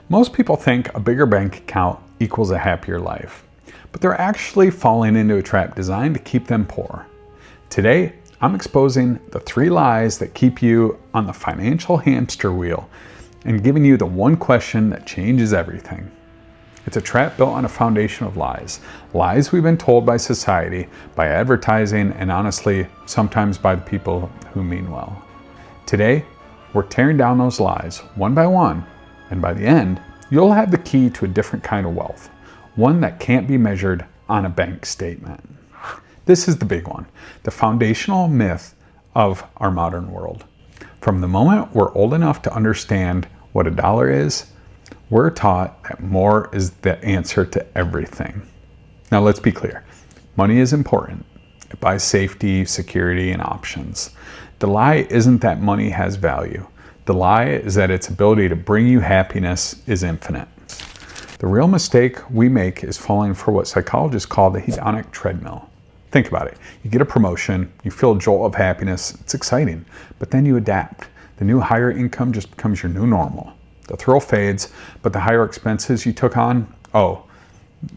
Most people think a bigger bank account equals a happier life, but they're actually falling into a trap designed to keep them poor. Today, I'm exposing the 3 lies that keep you on the financial hamster wheel and giving you the one question that changes everything. It's a trap built on a foundation of lies. Lies we've been told by society, by advertising, and honestly, sometimes by the people who mean well. Today, we're tearing down those lies one by one, and by the end, you'll have the key to a different kind of wealth, one that can't be measured on a bank statement. This is the big one, the foundational myth of our modern world. From the moment we're old enough to understand what a dollar is, we're taught that more is the answer to everything. Now let's be clear, money is important. It buys safety, security, and options. The lie isn't that money has value. The lie is that its ability to bring you happiness is infinite. The real mistake we make is falling for what psychologists call the hedonic treadmill. Think about it. You get a promotion, you feel a jolt of happiness, it's exciting, but then you adapt. The new higher income just becomes your new normal. The thrill fades, but the higher expenses you took on,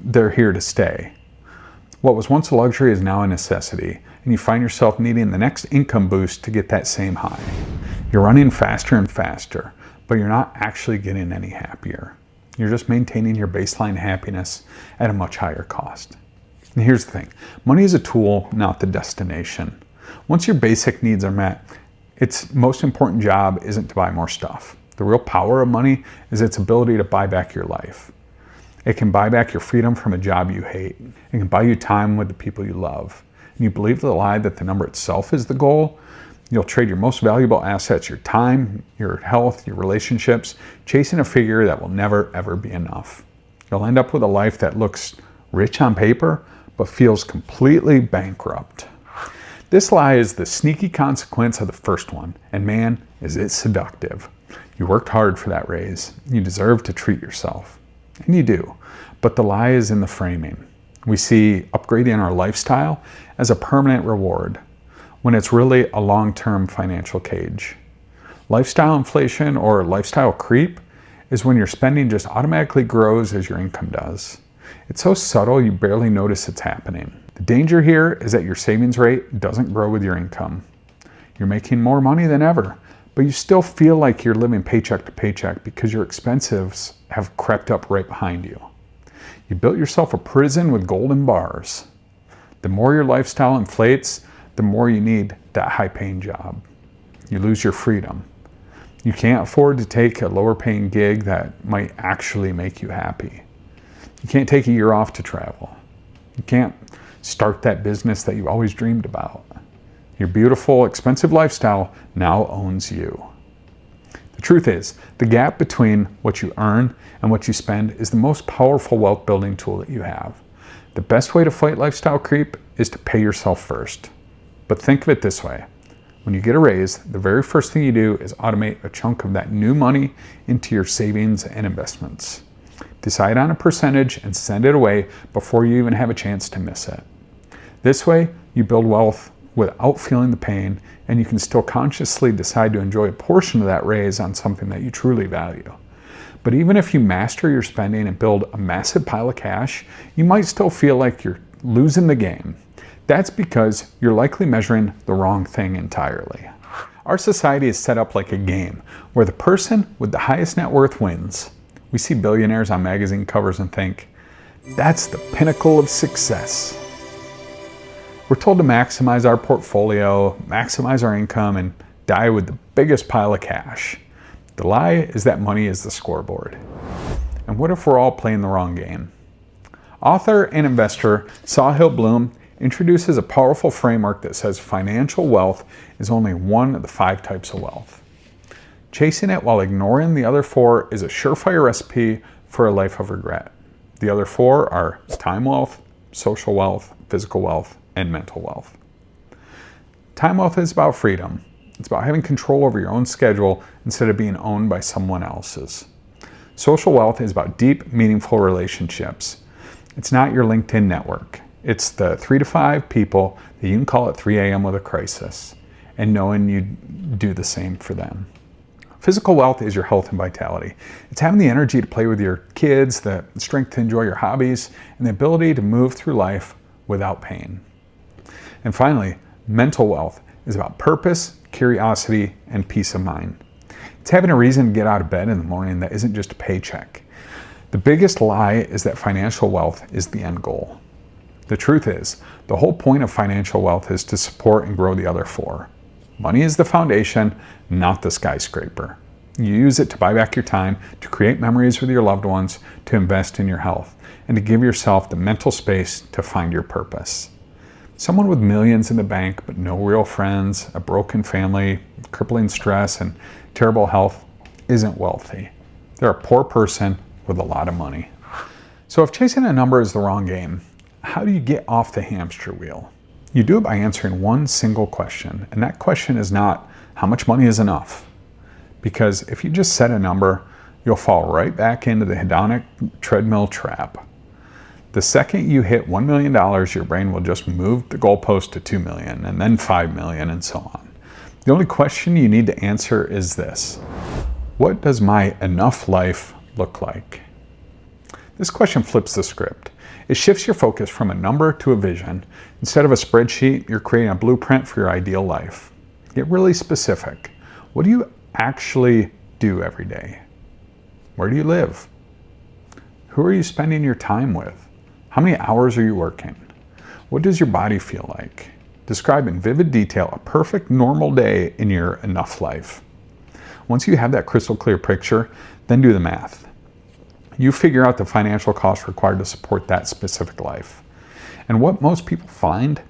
they're here to stay. What was once a luxury is now a necessity, and you find yourself needing the next income boost to get that same high. You're running faster and faster, but you're not actually getting any happier. You're just maintaining your baseline happiness at a much higher cost. And here's the thing, money is a tool, not the destination. Once your basic needs are met, its most important job isn't to buy more stuff. The real power of money is its ability to buy back your life. It can buy back your freedom from a job you hate. It can buy you time with the people you love. And you believe the lie that the number itself is the goal, you'll trade your most valuable assets, your time, your health, your relationships, chasing a figure that will never ever be enough. You'll end up with a life that looks rich on paper, but feels completely bankrupt. This lie is the sneaky consequence of the first one, and man, is it seductive. You worked hard for that raise. You deserve to treat yourself. And you do, but the lie is in the framing. We see upgrading our lifestyle as a permanent reward, when it's really a long-term financial cage. Lifestyle inflation or lifestyle creep is when your spending just automatically grows as your income does. It's so subtle you barely notice it's happening. The danger here is that your savings rate doesn't grow with your income. You're making more money than ever, but you still feel like you're living paycheck to paycheck because your expenses have crept up right behind you. You built yourself a prison with golden bars. The more your lifestyle inflates, the more you need that high-paying job. You lose your freedom. You can't afford to take a lower-paying gig that might actually make you happy. You can't take a year off to travel. You can't start that business that you've always dreamed about. Your beautiful, expensive lifestyle now owns you. The truth is, the gap between what you earn and what you spend is the most powerful wealth building tool that you have. The best way to fight lifestyle creep is to pay yourself first. But think of it this way. When you get a raise, the very first thing you do is automate a chunk of that new money into your savings and investments. Decide on a percentage and send it away before you even have a chance to miss it. This way, you build wealth without feeling the pain, and you can still consciously decide to enjoy a portion of that raise on something that you truly value. But even if you master your spending and build a massive pile of cash, you might still feel like you're losing the game. That's because you're likely measuring the wrong thing entirely. Our society is set up like a game where the person with the highest net worth wins. We see billionaires on magazine covers and think, that's the pinnacle of success. We're told to maximize our portfolio, maximize our income, and die with the biggest pile of cash. The lie is that money is the scoreboard. And what if we're all playing the wrong game? Author and investor Sahil Bloom introduces a powerful framework that says financial wealth is only one of the 5 types of wealth. Chasing it while ignoring the other 4 is a surefire recipe for a life of regret. The other 4 are time wealth, social wealth, physical wealth, and mental wealth. Time wealth is about freedom. It's about having control over your own schedule instead of being owned by someone else's. Social wealth is about deep, meaningful relationships. It's not your LinkedIn network. It's the 3 to 5 people that you can call at 3 a.m. with a crisis, and knowing you do the same for them. Physical wealth is your health and vitality. It's having the energy to play with your kids, the strength to enjoy your hobbies, and the ability to move through life without pain. And finally, mental wealth is about purpose, curiosity, and peace of mind. It's having a reason to get out of bed in the morning that isn't just a paycheck. The biggest lie is that financial wealth is the end goal. The truth is, the whole point of financial wealth is to support and grow the other four. Money is the foundation, not the skyscraper. You use it to buy back your time, to create memories with your loved ones, to invest in your health, and to give yourself the mental space to find your purpose. Someone with millions in the bank but no real friends, a broken family, crippling stress, and terrible health isn't wealthy. They're a poor person with a lot of money. So if chasing a number is the wrong game, how do you get off the hamster wheel? You do it by answering one single question, and that question is not, how much money is enough? Because if you just set a number, you'll fall right back into the hedonic treadmill trap. The second you hit $1 million, your brain will just move the goalpost to 2 million, and then 5 million, and so on. The only question you need to answer is this: what does my enough life look like? This question flips the script. It shifts your focus from a number to a vision. Instead of a spreadsheet, you're creating a blueprint for your ideal life. Get really specific. What do you actually do every day? Where do you live? Who are you spending your time with? How many hours are you working? What does your body feel like? Describe in vivid detail a perfect normal day in your enough life. Once you have that crystal clear picture, then do the math. You figure out the financial cost required to support that specific life. And what most people find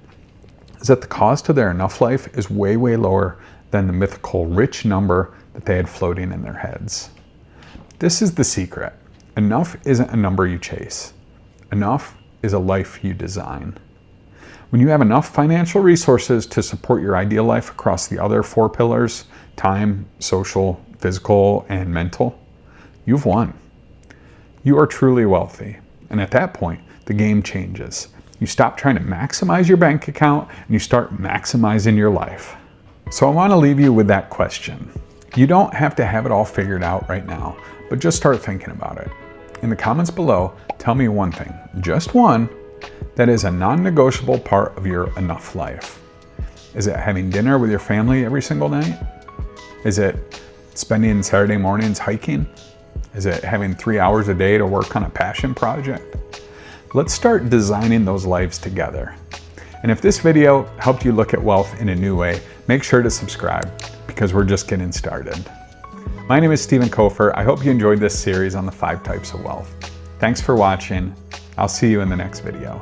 is that the cost of their enough life is way, way lower than the mythical rich number that they had floating in their heads. This is the secret. Enough isn't a number you chase. Enough is a life you design. When you have enough financial resources to support your ideal life across the other 4 pillars, time, social, physical, and mental, you've won. You are truly wealthy. And at that point, the game changes. You stop trying to maximize your bank account and you start maximizing your life. So I want to leave you with that question. You don't have to have it all figured out right now, but just start thinking about it. In the comments below, tell me one thing, just one, that is a non-negotiable part of your enough life. Is it having dinner with your family every single night? Is it spending Saturday mornings hiking? Is it having 3 hours a day to work on a passion project? Let's start designing those lives together. And if this video helped you look at wealth in a new way, make sure to subscribe because we're just getting started. My name is Stephen Kofer. I hope you enjoyed this series on the 5 types of wealth. Thanks for watching. I'll see you in the next video.